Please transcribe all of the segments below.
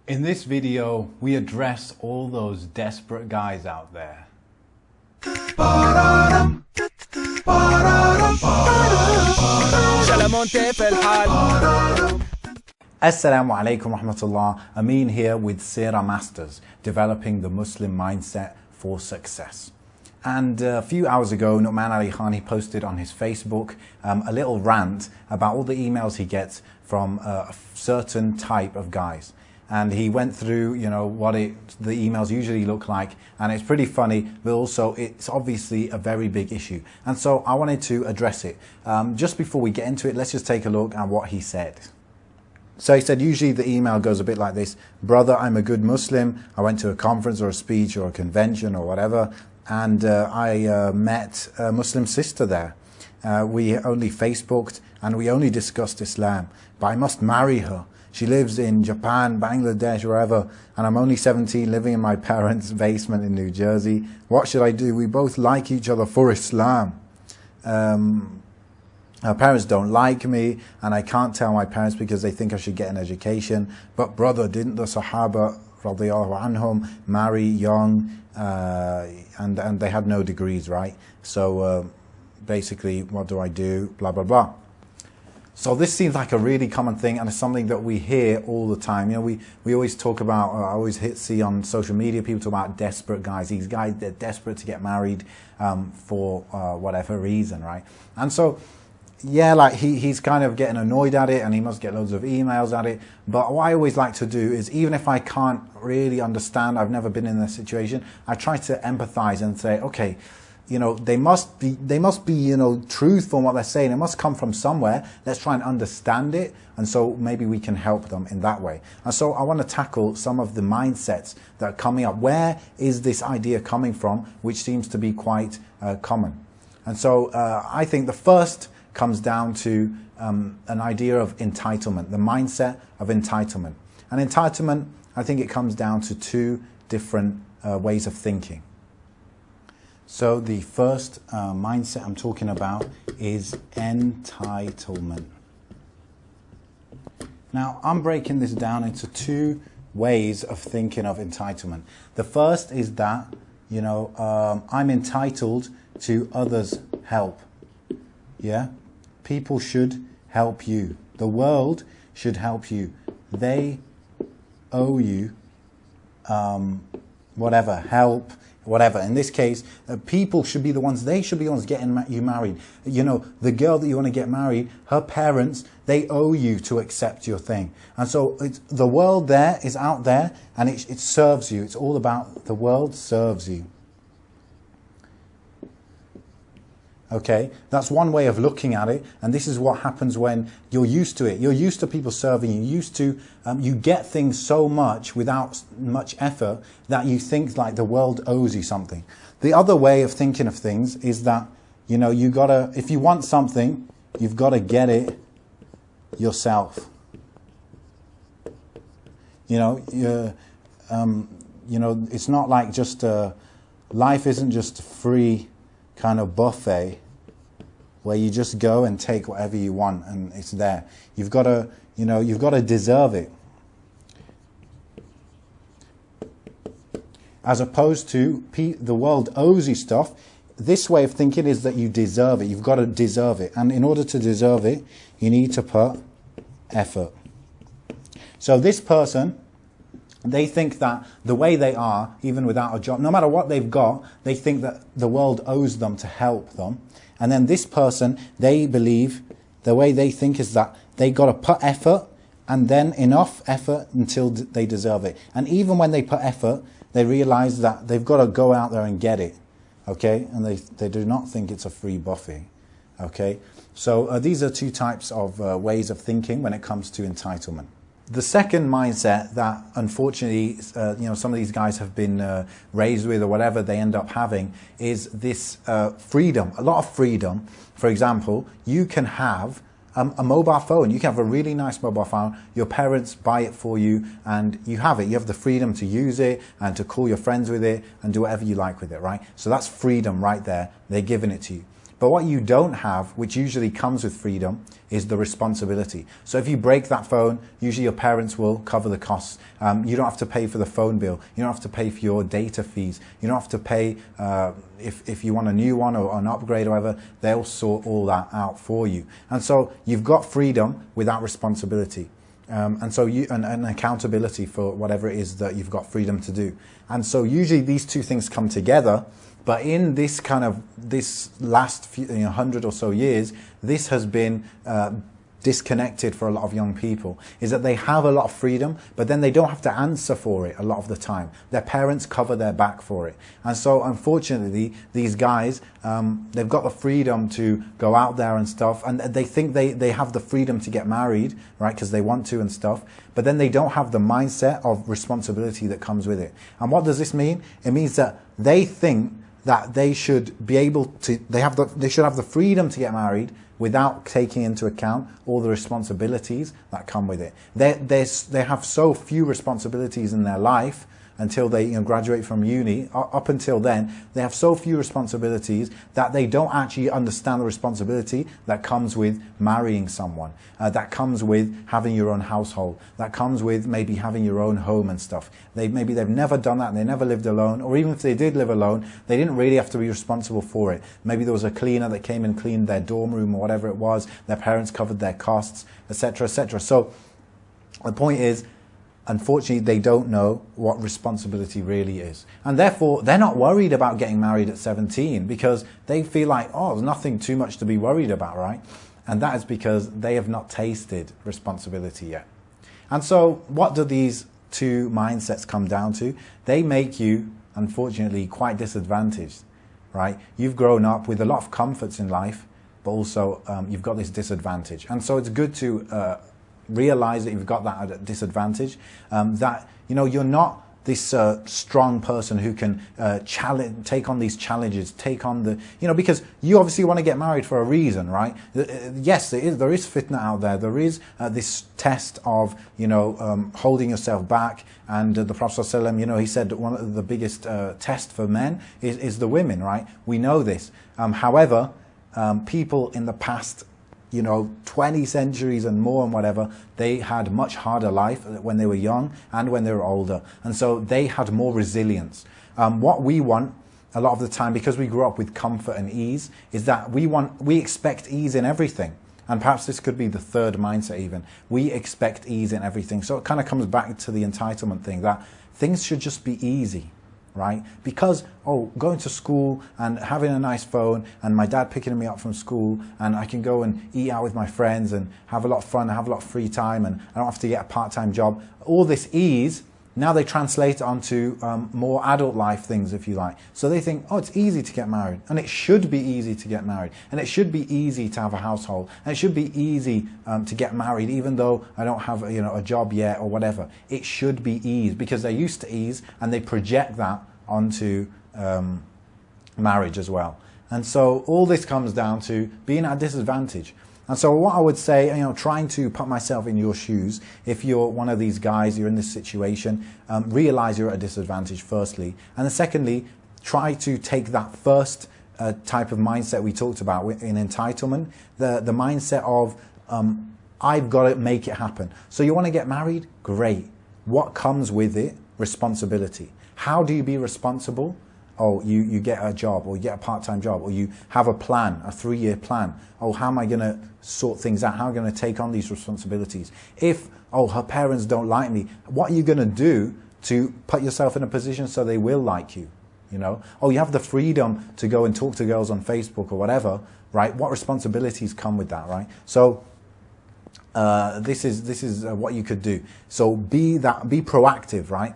In this video, we address all those desperate guys out there. Assalamu alaikum wa rahmatullah. Ameen here with Seerah Masters, developing the Muslim mindset for success. And a few hours ago, Nouman Ali Khan, he posted on his Facebook a little rant about all the emails he gets from a certain type of guys. And he went through, what the emails usually look like, and it's pretty funny, but also it's obviously a very big issue. And so I wanted to address it. Just before we get into it, let's just take a look at what he said. So he said, usually the email goes a bit like this: brother, I'm a good Muslim. I went to a conference or a speech or a convention or whatever, and I met a Muslim sister there. We only Facebooked and we only discussed Islam, but I must marry her. She lives in Japan, Bangladesh, wherever, and I'm only 17, living in my parents' basement in New Jersey. What should I do? We both like each other for Islam. Her parents don't like me, and I can't tell my parents because they think I should get an education. But brother, didn't the Sahaba radiyallahu anhum marry young, and they had no degrees, right? So basically, what do I do? Blah, blah, blah. So this seems like a really common thing, and it's something that we hear all the time. We always talk about, I always see on social media, people talk about desperate guys. These guys, they're desperate to get married for whatever reason, right? And so, yeah, like he's kind of getting annoyed at it, and he must get loads of emails at it. But what I always like to do is, even if I can't really understand, I've never been in this situation, I try to empathize and say, okay, they must be, truthful in what they're saying. It must come from somewhere. Let's try and understand it. And so maybe we can help them in that way. And so I want to tackle some of the mindsets that are coming up. Where is this idea coming from, which seems to be quite common? And so I think the first comes down to an idea of entitlement, the mindset of entitlement. And entitlement, I think it comes down to two different ways of thinking. So the first mindset I'm talking about is entitlement. Now, I'm breaking this down into two ways of thinking of entitlement. The first is that, I'm entitled to others' help. Yeah? People should help you. The world should help you. They owe you whatever, help, whatever. In this case, people should be the ones, they should be the ones getting you married. The girl that you want to get married, her parents, they owe you to accept your thing. And so the world there is out there, and it serves you. It's all about the world serves you. Okay, that's one way of looking at it, and this is what happens when you're used to it. You're used to people serving you. Used to, you get things so much without much effort that you think like the world owes you something. The other way of thinking of things is that, you gotta, if you want something, you've got to get it yourself. It's not like just life isn't just a free kind of buffet where you just go and take whatever you want and it's there. You've got to, you've got to deserve it. As opposed to the world owes you stuff. This way of thinking is that you deserve it. You've got to deserve it. And in order to deserve it, you need to put effort. So this person, they think that the way they are, even without a job, no matter what they've got, they think that the world owes them to help them. And then this person, they believe, the way they think is that they got to put effort, and then enough effort until they deserve it. And even when they put effort, they realize that they've got to go out there and get it. Okay? And they do not think it's a free buffet. Okay? So these are two types of ways of thinking when it comes to entitlement. The second mindset that unfortunately some of these guys have been raised with, or whatever they end up having, is this freedom, a lot of freedom. For example, you can have a mobile phone. You can have a really nice mobile phone. Your parents buy it for you, and you have it. You have the freedom to use it and to call your friends with it and do whatever you like with it, right? So that's freedom right there. They're giving it to you. But what you don't have, which usually comes with freedom, is the responsibility. So if you break that phone, usually your parents will cover the costs. You don't have to pay for the phone bill. You don't have to pay for your data fees. You don't have to pay if you want a new one or an upgrade or whatever. They'll sort all that out for you. And so you've got freedom without responsibility. And so and accountability for whatever it is that you've got freedom to do. And so usually these two things come together. But in this this last few, 100 or so years, this has been disconnected for a lot of young people, is that they have a lot of freedom, but then they don't have to answer for it a lot of the time. Their parents cover their back for it. And so unfortunately, these guys, they've got the freedom to go out there and stuff, and they think they have the freedom to get married, right, because they want to and stuff, but then they don't have the mindset of responsibility that comes with it. And what does this mean? It means that they think that they should be able to, they should have the freedom to get married without taking into account all the responsibilities that come with it. They have so few responsibilities in their life until they graduate from uni. Up until then, they have so few responsibilities that they don't actually understand the responsibility that comes with marrying someone, that comes with having your own household, that comes with maybe having your own home and stuff. Maybe they've never done that and they never lived alone, or even if they did live alone, they didn't really have to be responsible for it. Maybe there was a cleaner that came and cleaned their dorm room or whatever it was, their parents covered their costs, etc., etc. So the point is, unfortunately, they don't know what responsibility really is. And therefore, they're not worried about getting married at 17 because they feel like, oh, there's nothing too much to be worried about, right? And that is because they have not tasted responsibility yet. And so what do these two mindsets come down to? They make you, unfortunately, quite disadvantaged, right? You've grown up with a lot of comforts in life, but also you've got this disadvantage. And so it's good to realize that you've got that at a disadvantage, that you're not this strong person who can take on these challenges, take on the, because you obviously want to get married for a reason, right? Yes, there is fitna out there. There is this test of, holding yourself back. And the Prophet ﷺ, he said one of the biggest test for men is the women, right? We know this. However, people in the past 20 centuries and more and whatever, they had much harder life when they were young and when they were older. And so they had more resilience. What we want a lot of the time, because we grew up with comfort and ease, is that we expect ease in everything. And perhaps this could be the third mindset even. We expect ease in everything. So it kind of comes back to the entitlement thing, that things should just be easy. Right? Because, going to school and having a nice phone and my dad picking me up from school and I can go and eat out with my friends and have a lot of fun and have a lot of free time and I don't have to get a part-time job. All this ease, now they translate it onto more adult life things, if you like. So they think, it's easy to get married, and it should be easy to get married, and it should be easy to have a household, and it should be easy to get married, even though I don't have a job yet or whatever. It should be ease because they're used to ease, and they project that onto marriage as well. And so all this comes down to being at a disadvantage. And so what I would say, trying to put myself in your shoes, if you're one of these guys, you're in this situation, realize you're at a disadvantage firstly. And then secondly, try to take that first type of mindset we talked about in entitlement, the mindset of, I've got to make it happen. So you want to get married? Great. What comes with it? Responsibility. How do you be responsible? You get a job, or you get a part-time job, or you have a plan, a 3-year plan. How am I going to sort things out? How am I going to take on these responsibilities? If, her parents don't like me, what are you going to do to put yourself in a position so they will like you? You have the freedom to go and talk to girls on Facebook or whatever, right? What responsibilities come with that, right? So this is what you could do. So be proactive, right?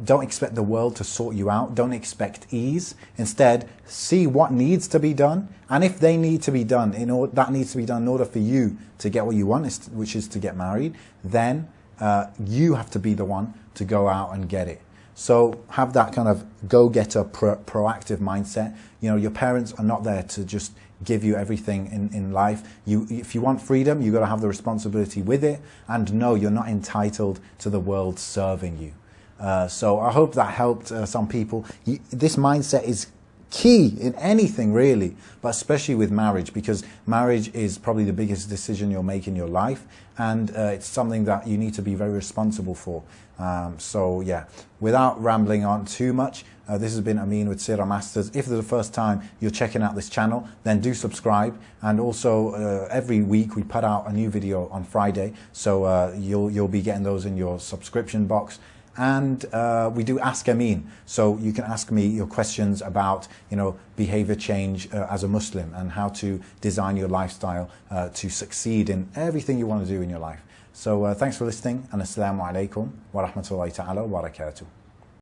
Don't expect the world to sort you out. Don't expect ease. Instead, see what needs to be done, and if they need to be done, that needs to be done in order for you to get what you want, which is to get married. Then you have to be the one to go out and get it. So have that kind of go-getter, proactive mindset. Your parents are not there to just give you everything in life. If you want freedom, you've got to have the responsibility with it, and no, you're not entitled to the world serving you. So I hope that helped some people. This mindset is key in anything really, but especially with marriage, because marriage is probably the biggest decision you'll make in your life, and it's something that you need to be very responsible for. So yeah, without rambling on too much, this has been Ameen with Seerah Masters. If this is the first time you're checking out this channel, then do subscribe. And also every week we put out a new video on Friday, so you'll be getting those in your subscription box. And we do Ask Ameen, so you can ask me your questions about, you know, behavior change as a Muslim and how to design your lifestyle to succeed in everything you want to do in your life. So thanks for listening, and Assalamu alaikum wa rahmatullahi ta'ala wa barakatuh.